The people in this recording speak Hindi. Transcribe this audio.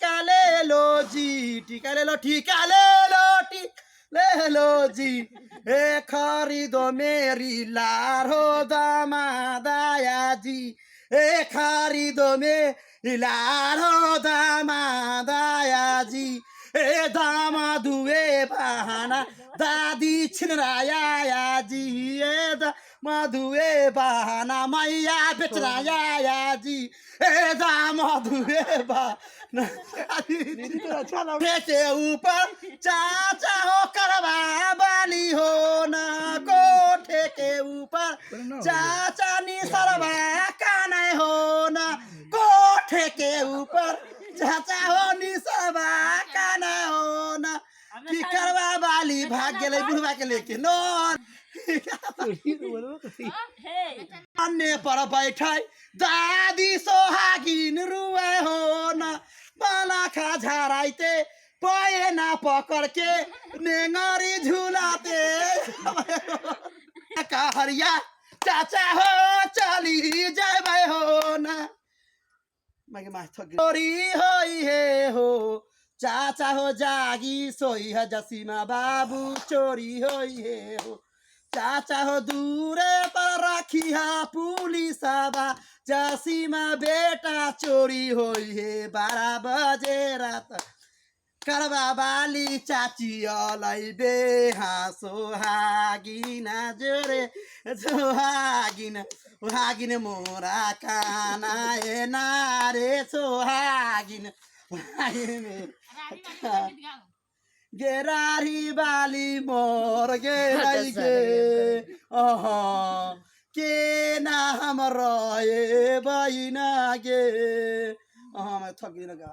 टीका ले लो जी, टीका ले लो, टीका ले लो, ले लो जी। ए खरीदो मेरी लारो दामादाया जी, ए खरीदो मेरी लारो दामादाया जी। ए दामादु ए बहाना दादी छिनराया जी, ए दामादु ए बहाना मैया बेचराया जी, ए दामादु ए बहाना के ऊपर चाचा हो करवा बाली हो ना, कोठे के ऊपर चाचा नी सरवा काने हो ना, कोठे के ऊपर चाचा हो नी सरवा काने हो ना। की करवा बाली भाग गेले बुढ़वा के लेके नो अन्य पर बैठे दादी सोहागिन रुए हो ना, बाला खा झराइते पाए ना पकड़ के नेंगरी झूलाते कहरिया चाचा हो चली जाए हो ना। चोरी होई है हो चाचा हो जागी सोई है जसीमा बाबू, चोरी होई है हो चाचा हो दूरे पर रखी है पुलिस बा, जसीमा बेटा चोरी होई है 12 बजे रात। करवा बाली चाची अलै बेहा सोहागिना जोरे सोहागिन सोहागिन मोरा काना ए नारे सोहागिन गेरारी बाली मोर गे गे के ना हम रहे बहिना गे। मैं थक गई ना गा।